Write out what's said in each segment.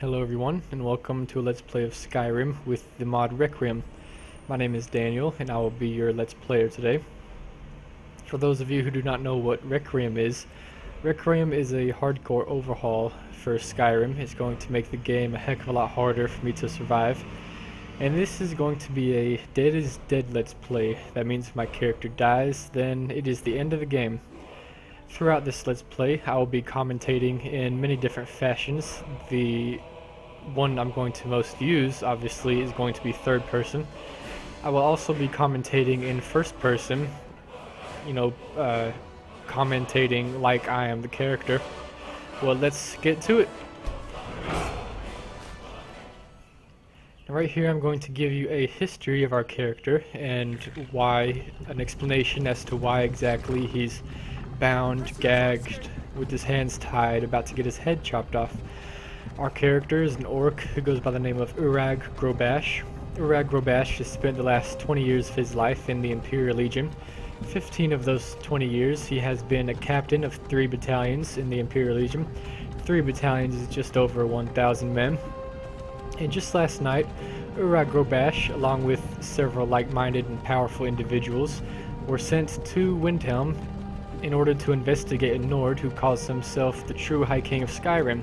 Hello everyone, and welcome to a Let's Play of Skyrim with the mod Requiem. My name is Daniel, and I will be your Let's Player today. For those of you who do not know what Requiem is a hardcore overhaul for Skyrim. It's going to make the game a heck of a lot harder for me to survive. And this is going to be a Dead is Dead Let's Play. That means if my character dies, then it is the end of the game. Throughout this Let's Play, I will be commentating in many different fashions. The one I'm going to most use, obviously, is going to be third person. I will also be commentating in first person, commentating like I am the character. Well, let's get to it. Right here I'm going to give you a history of our character and an explanation as to why exactly he's bound, gagged, with his hands tied, about to get his head chopped off. Our character is an orc who goes by the name of Urag Grobash. Urag Grobash has spent the last 20 years of his life in the Imperial Legion. 15 of those 20 years he has been a captain of 3 battalions in the Imperial Legion. 3 battalions is just over 1,000 men. And just last night, Urag Grobash, along with several like-minded and powerful individuals, were sent to Windhelm in order to investigate a Nord who calls himself the true High King of Skyrim.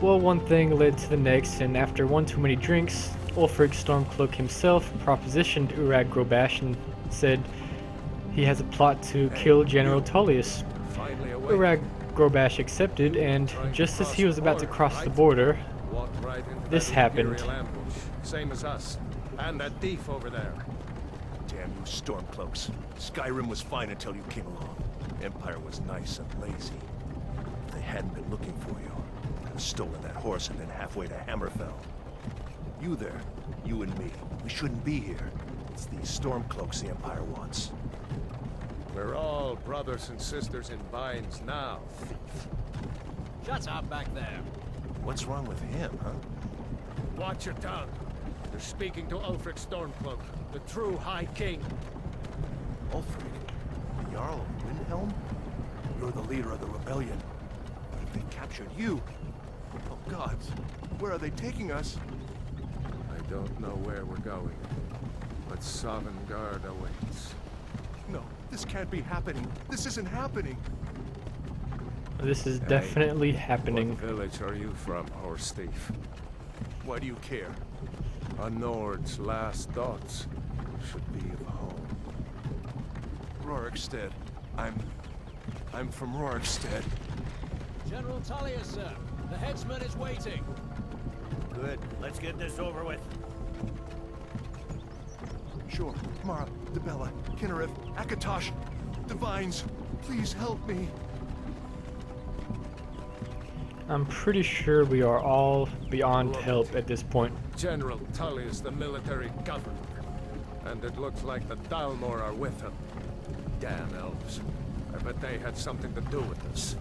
Well, one thing led to the next, and after one too many drinks, Ulfric Stormcloak himself propositioned Urag Grobash and said he has a plot to kill General Tullius. Urag Grobash accepted, and just as he was about to cross the border, this happened. Same as us, and that thief over there. Damn you Stormcloaks. Skyrim was fine until you came along. Empire was nice and lazy. If they hadn't been looking for you, I'd have stolen that horse and been halfway to Hammerfell. You there, you and me, we shouldn't be here. It's these Stormcloaks the Empire wants. We're all brothers and sisters in binds now, thief. Shut up back there. What's wrong with him, huh? Watch your tongue. You're speaking to Ulfric Stormcloak, the true High King. Ulfric? The Jarl of Windhelm? You're the leader of the rebellion. But if they captured you... Oh gods, where are they taking us? I don't know where we're going, but Sovngarde awaits. No, this can't be happening. This isn't happening. This is definitely happening. What village are you from, horse thief? Why do you care? A Nord's last thoughts should be of home. Rorikstead. I'm from Rorikstead. General Tullius, sir. The headsman is waiting. Good. Let's get this over with. Sure. Mara, Debella, Kinnereth, Akatosh, Divines, please help me. I'm pretty sure we are all beyond help at this point. General Tullius, the military governor. And it looks like the Dalmor are with him. Damn elves. I bet they had something to do with this.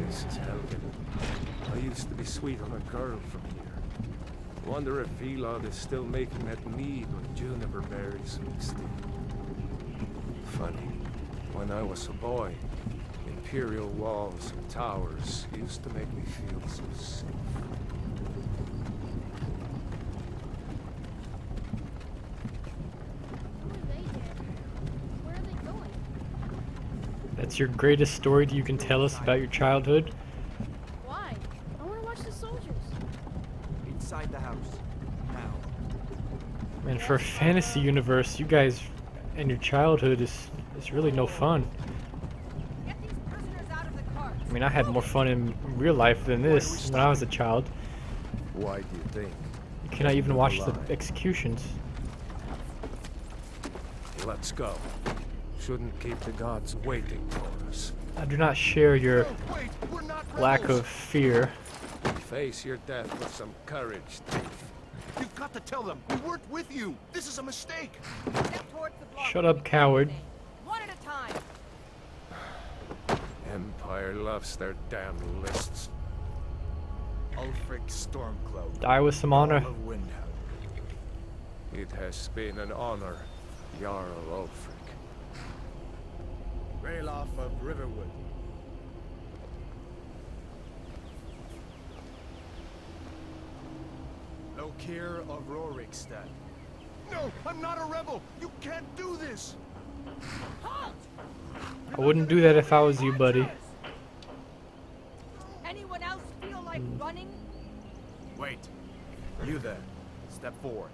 This is Helgen. I used to be sweet on a girl from here. Wonder if Vilod is still making that mead with juniper berries mixed in. Funny, when I was a boy, imperial walls and towers used to make me feel so safe. Where are they going? That's your greatest story that you can tell us about your childhood? Why? I want to watch the soldiers. Inside the house. Now. And for a fantasy universe, you guys and your childhood is really no fun. Get these prisoners out of the cart. I mean, I had more fun in real life than this when I was a child. Why do you think? You cannot even watch the executions. Let's go. Shouldn't keep the gods waiting for us. I do not share your Wait, we're not lack rebels. of fear. Face your death with some courage, thief. You've got to tell them. We weren't with you. This is a mistake. Step towards the block. Shut up, coward. One at a time. Empire loves their damn lists. Ulfric Stormcloak. Die with some honor. Jarl of Windhelm. It has been an honor, Jarl Ulfric. off of Riverwood. Lokir of Rorikstead. No, I'm not a rebel! You can't do this! I wouldn't do that if I was you, buddy. Anyone else feel like running? Wait. You there. Step forward.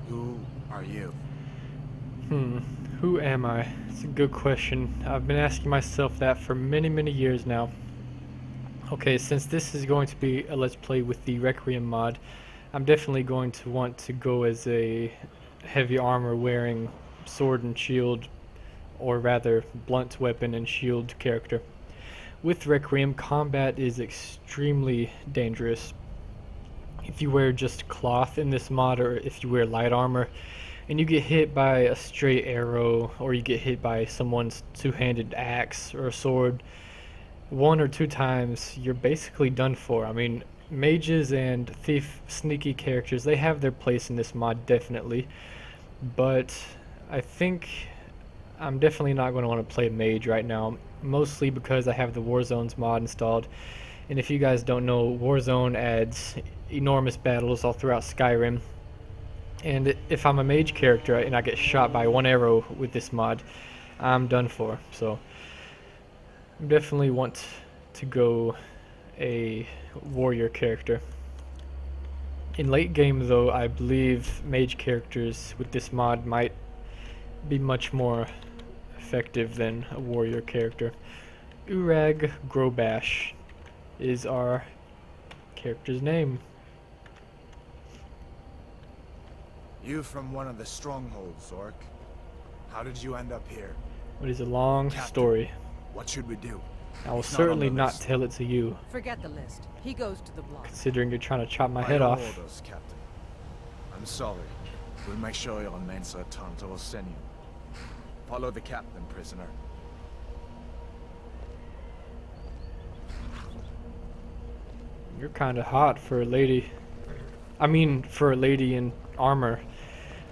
Who are you? Who am I? It's a good question. I've been asking myself that for many years now. Okay, since this is going to be a Let's Play with the Requiem mod, I'm definitely going to want to go as a heavy armor wearing sword and shield, or rather blunt weapon and shield character. With Requiem, combat is extremely dangerous. If you wear just cloth in this mod, or if you wear light armor, and you get hit by a stray arrow, or you get hit by someone's two-handed axe or a sword, 1 or 2 times, you're basically done for. I mean, mages and thief, sneaky characters, they have their place in this mod, definitely. But I think I'm definitely not going to want to play mage right now, mostly because I have the Warzones mod installed. And if you guys don't know, Warzone adds enormous battles all throughout Skyrim. And if I'm a mage character and I get shot by 1 arrow with this mod, I'm done for. So I definitely want to go a warrior character. In late game though, I believe mage characters with this mod might be much more effective than a warrior character. Urag Grobash is our character's name. You from one of the strongholds, Orc. How did you end up here? It is a long Captain. story. What should we do? I will He's not on certainly the not list. tell it to you, Forget the list. He goes to the block. considering you're trying to chop my By head your off. orders, Captain. I'm sorry. We'll make sure your men's are turned to send you. Follow the captain, prisoner. You're kind of hot for a lady. I mean, for a lady in armor,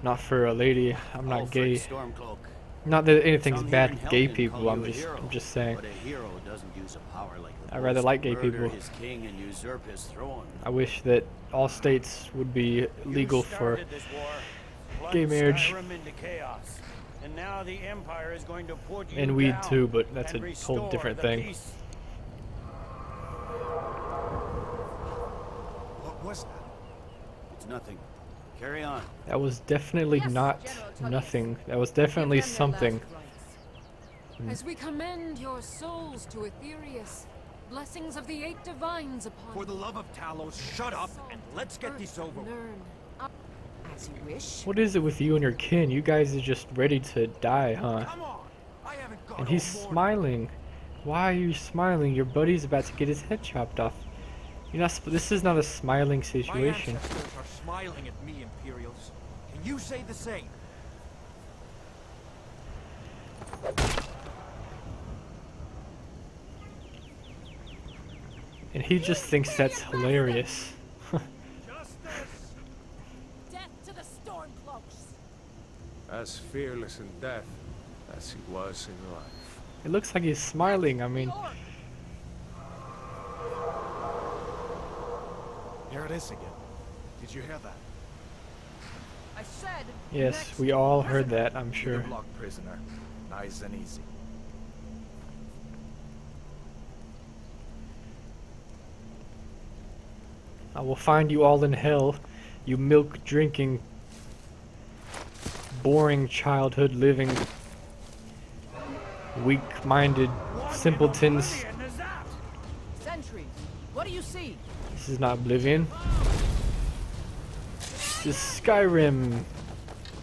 not for a lady. I'm not gay. Stormcloak. Not that anything's Some bad here in with gay Helgen people. call I'm you a just, hero, I'm just saying. But a hero doesn't use a power like the I rather boss like to gay murder people. his king and usurp his throne. I wish that all states would be legal for this war, gay plunged marriage. Skyrim into chaos. And now the Empire is going to put you and weed down too, but that's a and whole restore different the thing. peace. What was that? It's nothing. Carry on. That was definitely Yes, not General Tullius. nothing. That was definitely Give them their something. last rites. As we commend your souls to Aetherius, blessings of the 8 divines upon For the love of Talos, shut up and let's get this over with. Learn. As you wish. What is it with you and your kin? You guys are just ready to die, huh? Come on! I haven't got And he's smiling. Why are you smiling? Your buddy's about to get his head chopped off. You're not. This is not a smiling My situation. ancestors are smiling at me, Imperials. Can you say the same? And he just thinks that's hilarious. Death to the Stormcloaks! As fearless in death as he was in life. It looks like he's smiling. I mean, Orc! Here it is again. Did you hear that? I said. yes, next we all heard prisoner. that, I'm sure. The block prisoner. Nice and easy. I will find you all in hell, you milk-drinking, boring childhood living, weak-minded simpletons. Sentries, what do you see? This is not Oblivion. This is Skyrim,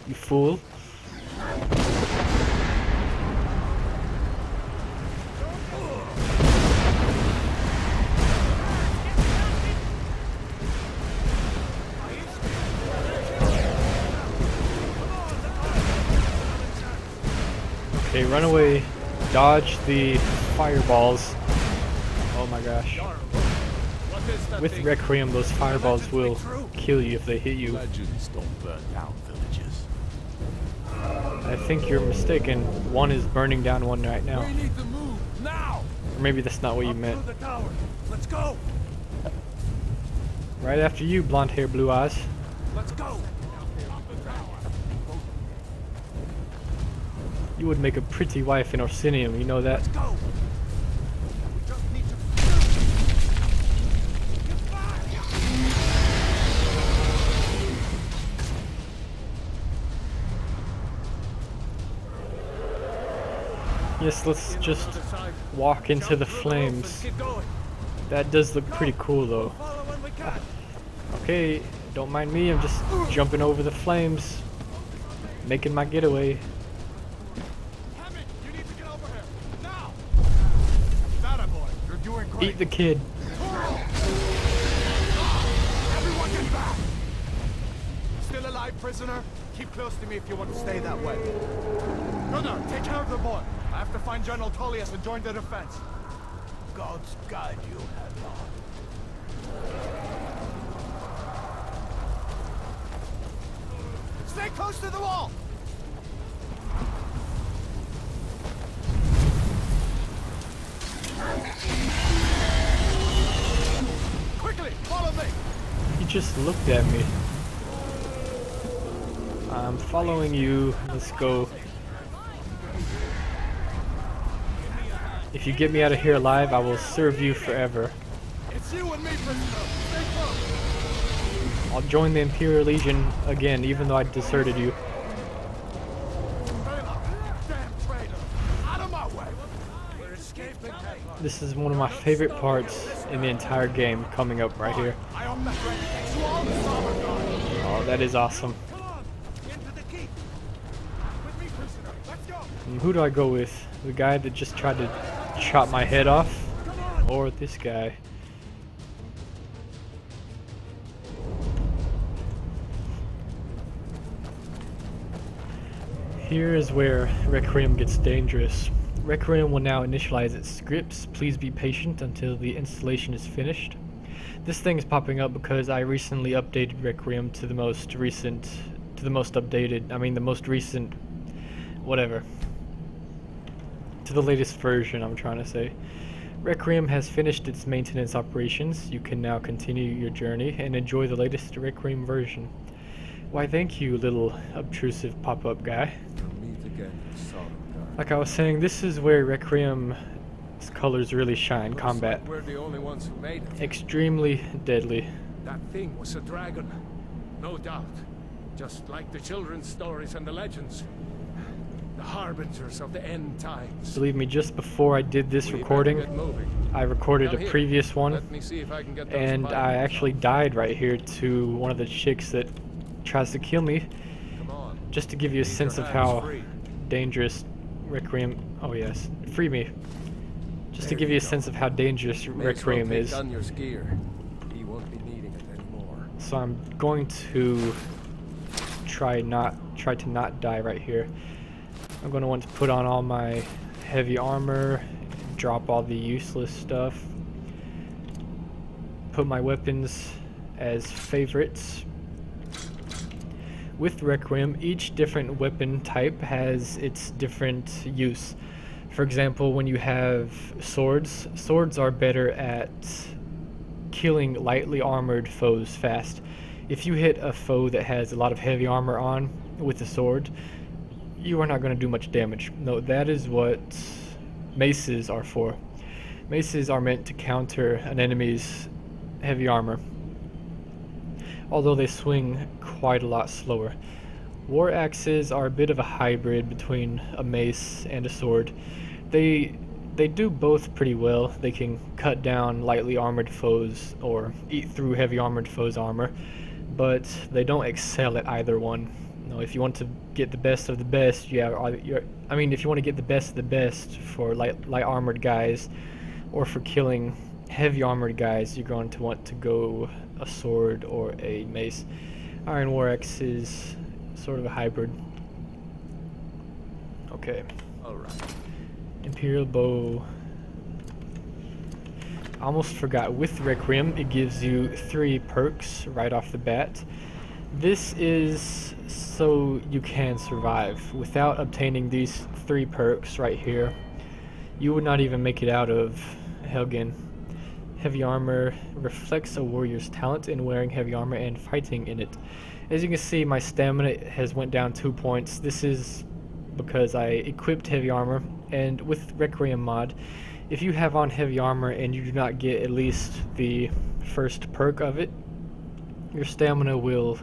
you fool. Okay, run away. Dodge the fireballs. Oh my gosh. With Requiem, those fireballs will kill you if they hit you. Legends don't burn down villages. I think you're mistaken. One is burning down one right now. We need to move now. Or maybe that's not what you meant. Through the tower. Let's go. Right after you, blonde hair, blue eyes. Let's go. You would make a pretty wife in Orsinium, you know that? Let's go. We just need to. Yes, let's just walk into the flames. Keep going. That does look pretty cool though. Follow when we can. Okay, don't mind me, I'm just jumping over the flames. Making my getaway. Hammond, you need to get over here. Now! That boy, you're doing great. Eat the kid. Everyone get back! Still alive, prisoner? Keep close to me if you want to stay that way. Gunnar, take care of the boy. I have to find General Tullius and join the defense. God's guide you, headlong. Stay close to the wall! Quickly, follow me! He just looked at me. I'm following you. Let's go. If you get me out of here alive, I will serve you forever. It's you and me, prisoner. Stay close. I'll join the Imperial Legion again, even though I deserted you. Damn traitor! Out of my way! We're escaping. This is one of my favorite parts in the entire game coming up right here. I own that ready. Takes you all the starboard guard. Oh, that is awesome. Come on. Into the keep. With me, prisoner. Let's go. And who do I go with? The guy that just tried to chop my head off? Or this guy? Here is where Requiem gets dangerous. Requiem will now initialize its scripts. Please be patient until the installation is finished. This thing is popping up because I recently updated Requiem to the most recent, the most recent, whatever. To the latest version, I'm trying to say. Requiem has finished its maintenance operations. You can now continue your journey and enjoy the latest Requiem version. Why, thank you, little obtrusive pop-up guy. We'll meet again in Solomon. Like I was saying, this is where Requiem's colors really shine. Looks Combat. like we're the only ones who made it. Extremely deadly. That thing was a dragon. No doubt. Just like the children's stories and the legends. The harbingers of the end times. Believe me, just before I did this We recording, better get moving. I recorded Come a here. previous one, Let me see if I can get those and I violins actually off. died right here to one of the chicks that tries to kill me. Come on. Just to give you a Leave sense your of hands how free. dangerous Requiem. Oh yes, free me. Just to There give you you a go. sense of how dangerous May as well Requiem take is. Dunya's gear. He won't be needing it anymore. So I'm going to try to not die right here. I'm going to want to put on all my heavy armor, drop all the useless stuff, put my weapons as favorites. With Requiem, each different weapon type has its different use. For example, when you have swords, swords are better at killing lightly armored foes fast. If you hit a foe that has a lot of heavy armor on with a sword, you are not going to do much damage. No, that is what maces are for. Maces are meant to counter an enemy's heavy armor, although they swing quite a lot slower. War axes are a bit of a hybrid between a mace and a sword. They do both pretty well. They can cut down lightly armored foes or eat through heavy armored foes' armor, but they don't excel at either one. No, if you want to get the best of the best, if you want to get the best of the best for light armored guys, or for killing heavy armored guys, you're going to want to go a sword or a mace. Iron War Axe is sort of a hybrid. Okay. Alright. Imperial Bow. I almost forgot, with Requiem it gives you 3 perks right off the bat. This is so you can survive. Without obtaining these 3 perks right here, you would not even make it out of Helgen. Heavy armor reflects a warrior's talent in wearing heavy armor and fighting in it. As you can see, my stamina has went down 2 points. This is because I equipped heavy armor, and with Requiem mod, if you have on heavy armor and you do not get at least the first perk of it, your stamina will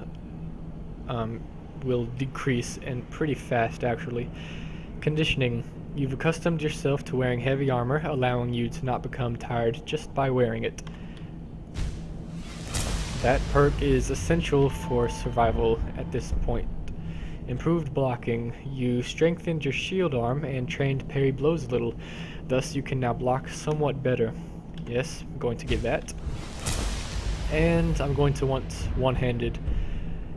decrease, and pretty fast actually. Conditioning. You've accustomed yourself to wearing heavy armor, allowing you to not become tired just by wearing it. That perk is essential for survival at this point. Improved blocking. You strengthened your shield arm and trained parry blows a little, thus you can now block somewhat better. Yes, I'm going to get that. And I'm going to want one-handed.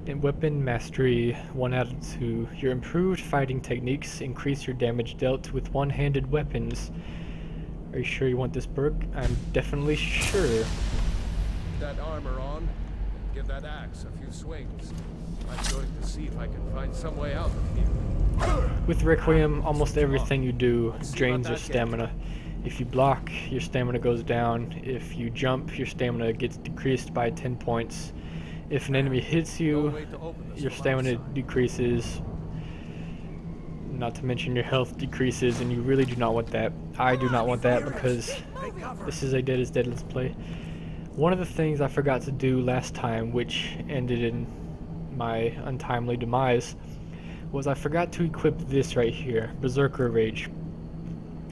In weapon mastery, 1 out of 2. Your improved fighting techniques increase your damage dealt with one-handed weapons. Are you sure you want this perk? I'm definitely sure. That armor on, and give that axe a few swings. I'm going to see if I can find some way out of here. With Requiem, almost everything you do drains your stamina. If you block, your stamina goes down. If you jump, your stamina gets decreased by 10 points. If an enemy hits you, your stamina decreases. Not to mention your health decreases, and you really do not want that. I do not want that because this is a Dead is Dead Let's Play. One of the things I forgot to do last time, which ended in my untimely demise, was I forgot to equip this right here, Berserker Rage.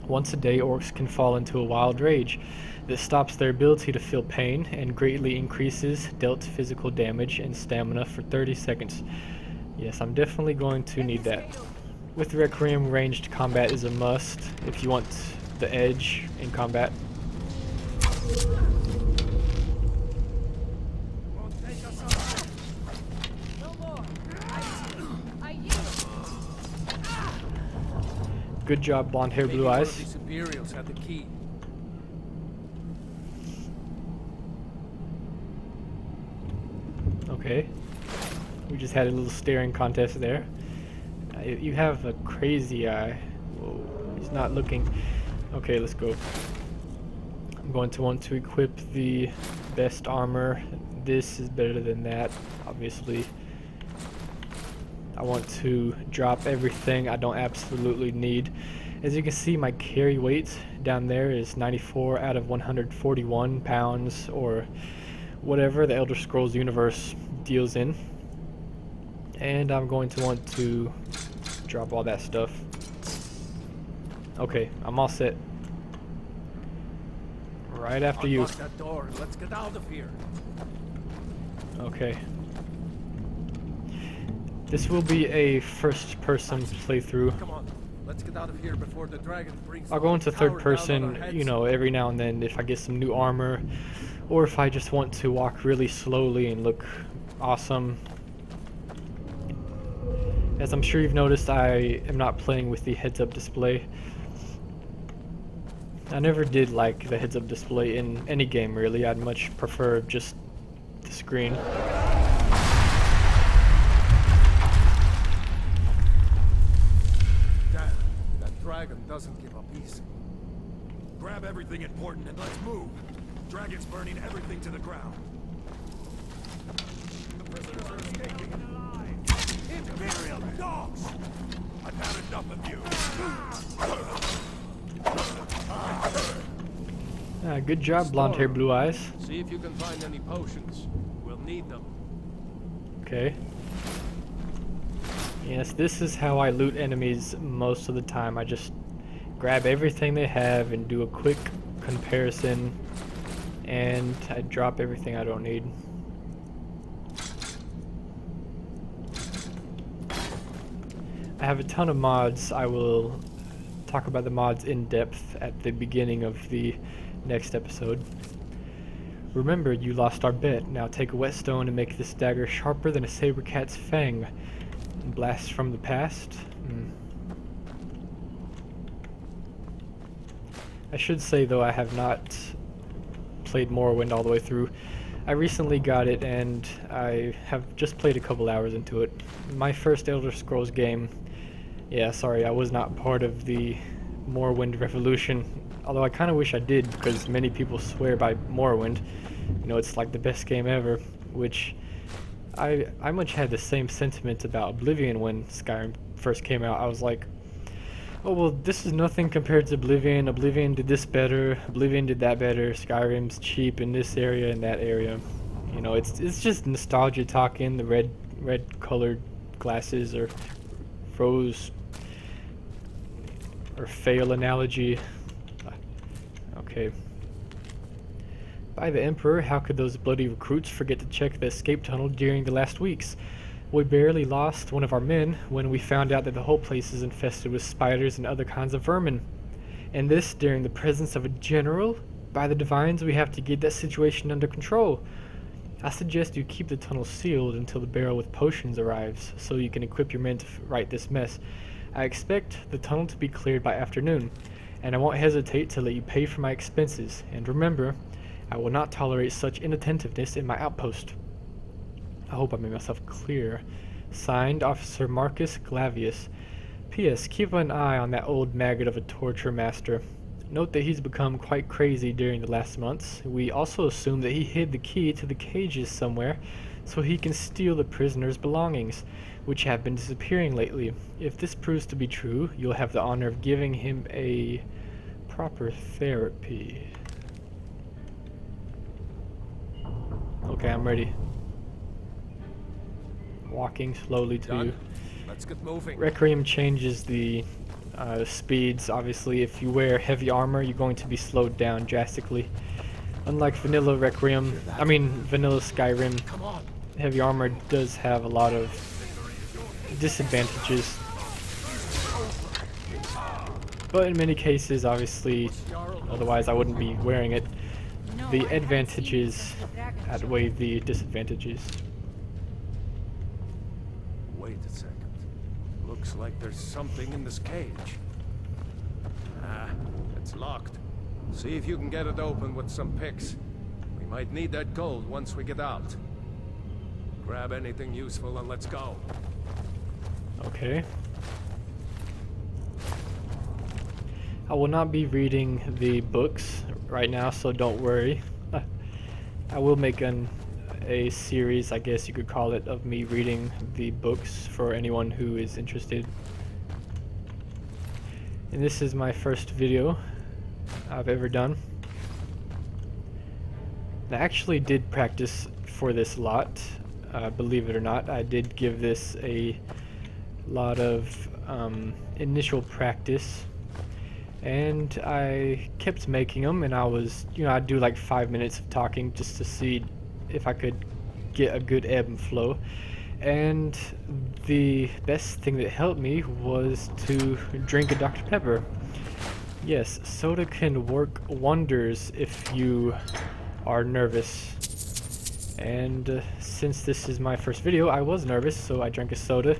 Once a day, orcs can fall into a wild rage. This stops their ability to feel pain and greatly increases dealt physical damage and stamina for 30 seconds. Yes, I'm definitely going to need that. With Requiem, ranged combat is a must if you want the edge in combat. Good job, blonde hair, blue eyes. These Imperials had the key. Okay. We just had a little staring contest there. You have a crazy eye. Whoa, he's not looking. Okay, let's go. I'm going to want to equip the best armor. This is better than that, obviously. I want to drop everything I don't absolutely need. As you can see, my carry weight down there is 94 out of 141 pounds, or whatever the Elder Scrolls universe deals in. And I'm going to want to drop all that stuff. Okay, I'm all set. Right after you. Unlock that door and let's get out of here. Okay. This will be a first-person playthrough. Come on, let's get out of here before the dragon brings. I'll go into third person, you know, every now and then if I get some new armor, or if I just want to walk really slowly and look awesome. As I'm sure you've noticed, I am not playing with the heads-up display. I never did like the heads-up display in any game, really. I'd much prefer just the screen. Dragon doesn't give up easy. Grab everything important and let's move. Dragon's burning everything to the ground. The prisoners are escaping. Imperial dogs! I've had enough of you. Good job, blonde hair, blue eyes. See if you can find any potions. We'll need them. Okay. Yes, this is how I loot enemies most of the time. I just grab everything they have and do a quick comparison, and I drop everything I don't need. I have a ton of mods. I will talk about the mods in depth at the beginning of the next episode. Remember, you lost our bet. Now take a whetstone and make this dagger sharper than a saber cat's fang. Blast from the past. I should say, though, I have not played Morrowind all the way through. I recently got it and I have just played a couple hours into it. My first Elder Scrolls game. Yeah, sorry, I was not part of the Morrowind revolution. Although I kind of wish I did, because many people swear by Morrowind. You know, it's like the best game ever, which I much had the same sentiment about Oblivion when Skyrim first came out. I was like, oh well, this is nothing compared to Oblivion. Oblivion did this better, Oblivion did that better, Skyrim's cheap in this area and that area. You know, it's just nostalgia talking, the red colored glasses or rose or fail analogy. Okay. By the Emperor, how could those bloody recruits forget to check the escape tunnel during the last weeks? We barely lost one of our men when we found out that the whole place is infested with spiders and other kinds of vermin. And this during the presence of a general? By the divines, we have to get that situation under control. I suggest you keep the tunnel sealed until the barrel with potions arrives, so you can equip your men to right this mess. I expect the tunnel to be cleared by afternoon, and I won't hesitate to let you pay for my expenses. And remember, I will not tolerate such inattentiveness in my outpost. I hope I made myself clear. Signed, Officer Marcus Glavius. P.S. Keep an eye on that old maggot of a torture master. Note that he's become quite crazy during the last months. We also assume that he hid the key to the cages somewhere, so he can steal the prisoners' belongings, which have been disappearing lately. If this proves to be true, you'll have the honor of giving him a proper therapy. Okay, I'm ready. Walking slowly to you. Let's get moving. Requiem changes the speeds. Obviously, if you wear heavy armor, you're going to be slowed down drastically. Unlike vanilla Requiem, vanilla Skyrim, Come on. heavy armor does have a lot of disadvantages. But in many cases, obviously, otherwise I wouldn't be wearing it. The advantages outweigh the disadvantages. Wait a second. Looks like there's something in this cage. Ah, it's locked. See if you can get it open with some picks. We might need that gold once we get out. Grab anything useful and let's go. Okay. I will not be reading the books right now, so don't worry. I will make a series, I guess you could call it, of me reading the books for anyone who is interested. And this is my first video I've ever done. I actually did practice for this a lot, believe it or not. I did give this a lot of initial practice. And I kept making them, and I was, I'd do like 5 minutes of talking just to see if I could get a good ebb and flow. And the best thing that helped me was to drink a Dr. Pepper. Yes, soda can work wonders if you are nervous. And since this is my first video, I was nervous, so I drank a soda,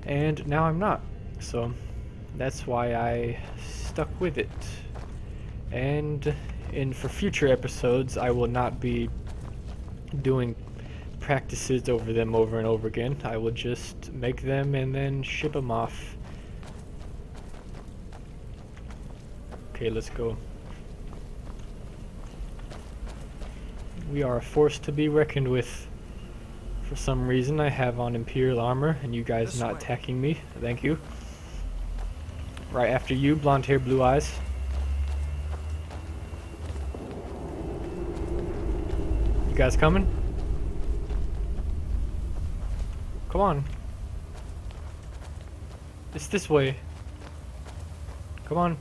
and now I'm not. So that's why I stuck with it. And for future episodes, I will not be doing practices over them over and over again. I will just make them and then ship them off. Okay, let's go. We are a force to be reckoned with. For some reason, I have on Imperial armor, and you guys not attacking me. Thank you. Right after you, blonde hair, blue eyes. You guys coming? Come on. It's this way. Come on.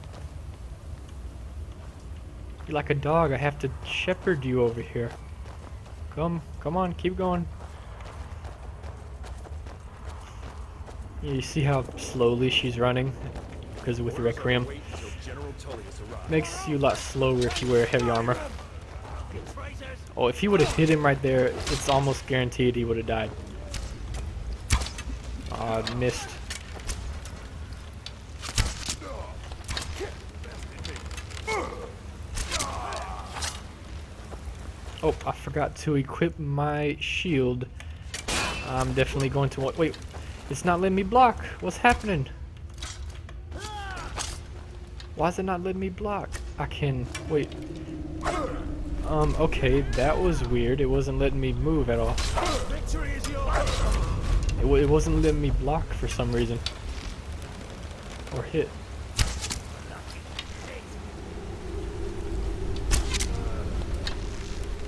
You're like a dog. I have to shepherd you over here. Come on, keep going. You see how slowly she's running? Because with the Requiem, makes you a lot slower if you wear heavy armor. Oh, if he would have hit him right there, it's almost guaranteed he would have died. Aw, missed. Oh, I forgot to equip my shield. I'm definitely going to want. Wait, it's not letting me block. What's happening? Why is it not letting me block? I can. Wait. Okay, that was weird. It wasn't letting me move at all. It wasn't letting me block for some reason. Or hit.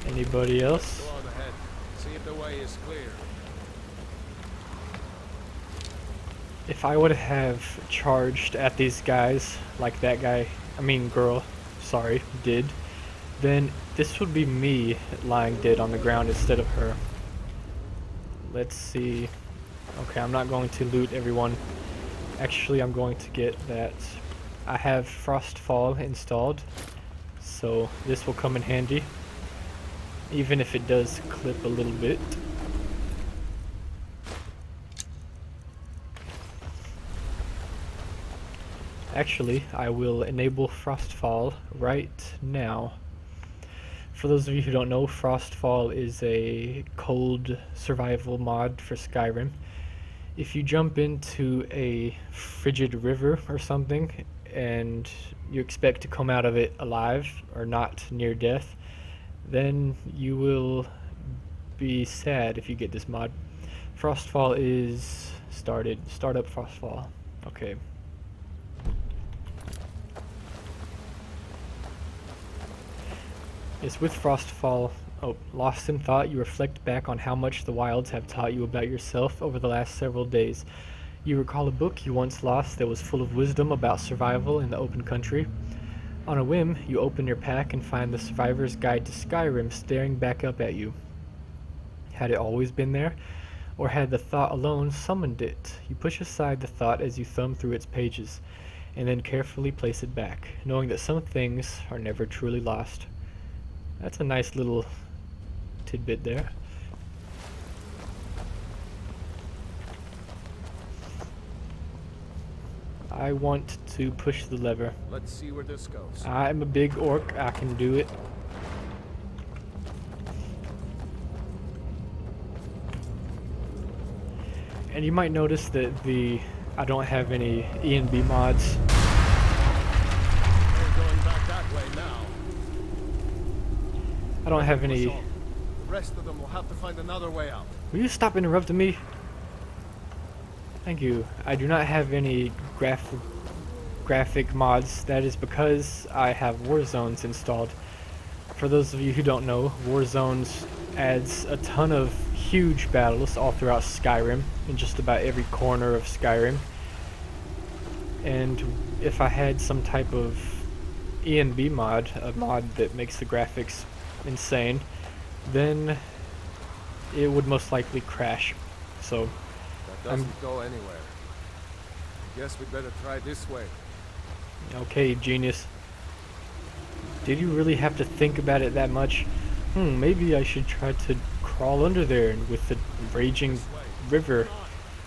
Anybody else? Go on ahead. See if the way is clear. If I would have charged at these guys like that guy, I mean girl, sorry, did, then this would be me lying dead on the ground instead of her. Let's see. Okay, I'm not going to loot everyone. Actually, I'm going to get that. I have Frostfall installed, so this will come in handy, even if it does clip a little bit. Actually, I will enable Frostfall right now. For those of you who don't know, Frostfall is a cold survival mod for Skyrim. If you jump into a frigid river or something and you expect to come out of it alive or not near death, then you will be sad if you get this mod. Frostfall is started. Start up Frostfall. Okay. It's with Frostfall. Oh, lost in thought, you reflect back on how much the wilds have taught you about yourself over the last several days. You recall a book you once lost that was full of wisdom about survival in the open country. On a whim, you open your pack and find the Survivor's Guide to Skyrim staring back up at you. Had it always been there? Or had the thought alone summoned it? You push aside the thought as you thumb through its pages, and then carefully place it back, knowing that some things are never truly lost. That's a nice little tidbit there. I want to push the lever. Let's see where this goes. I'm a big orc. I can do it. And you might notice that I don't have any E&B mods. We're going back that way now. I don't have any. The rest of them will have to find another way out. Will you stop interrupting me? Thank you. I do not have any graphic mods. That is because I have Warzones installed. For those of you who don't know, Warzones adds a ton of huge battles all throughout Skyrim, in just about every corner of Skyrim. And if I had some type of E&B mod, a mod that makes the graphics insane, then it would most likely crash. So That doesn't go anywhere. Guess we better try this way. okay, genius. Did you really have to think about it that much? Maybe I should try to crawl under there with the raging river.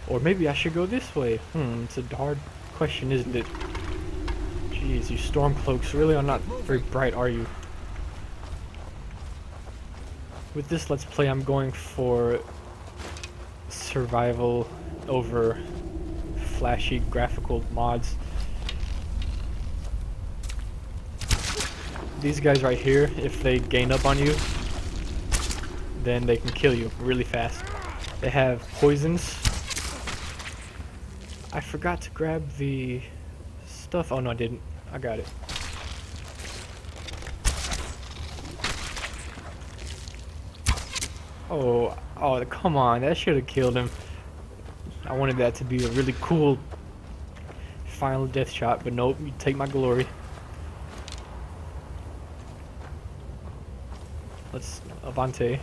Or maybe I should go this way. It's a hard question, isn't it? Jeez, you Stormcloaks really are not very bright, are you? With this Let's Play, I'm going for survival over flashy graphical mods. These guys right here, if they gain up on you, then they can kill you really fast. They have poisons. I forgot to grab the stuff. Oh no, I didn't. I got it. Oh, come on, that should have killed him. I wanted that to be a really cool final death shot, but nope, you take my glory. Let's Avante.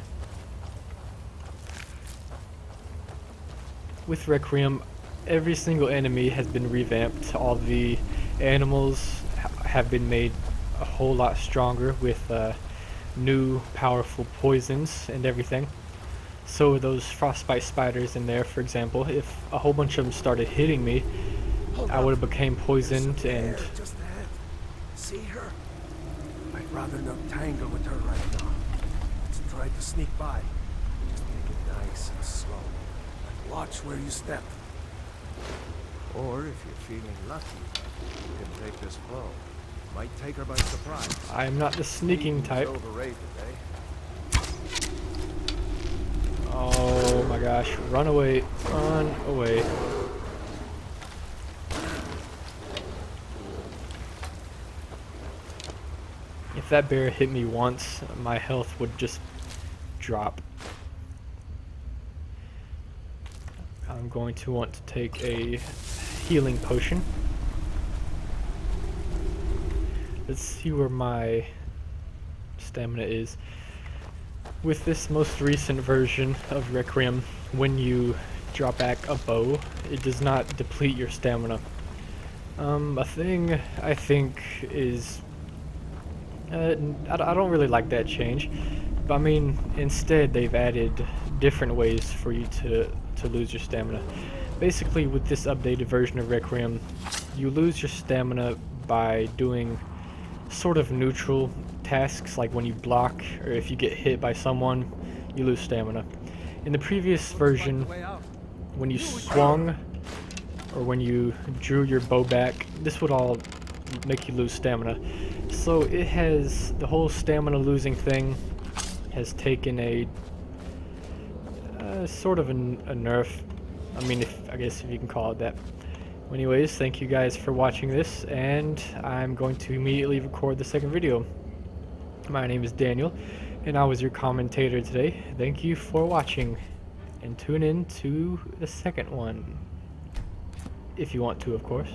With Requiem, every single enemy has been revamped. All the animals have been made a whole lot stronger with new powerful poisons and everything. So those frostbite spiders in there, for example, if a whole bunch of them started hitting me, I would have became poisoned and... Just ahead. See her? I'd rather not tangle with her right now. It's tried to sneak by. Just take it nice and slow. And watch where you step. Or if you're feeling lucky, you can take this blow. Might take her by surprise. I am not the sneaking Speed is type. overrated, eh? Oh my gosh, run away, run away. If that bear hit me once, my health would just drop. I'm going to want to take a healing potion. Let's see where my stamina is. With this most recent version of Requiem, when you drop back a bow, it does not deplete your stamina. A thing I think is... I don't really like that change, but I mean, instead they've added different ways for you to lose your stamina. Basically, with this updated version of Requiem, you lose your stamina by doing sort of neutral tasks, like when you block or if you get hit by someone, you lose stamina. In the previous version, when you swung or when you drew your bow back, this would all make you lose stamina. So it has, the whole stamina losing thing has taken a sort of a nerf. I mean, I guess if you can call it that. Anyways, thank you guys for watching this, and I'm going to immediately record the second video. My name is Daniel, and I was your commentator today. Thank you for watching, and tune in to the second one, if you want to, of course.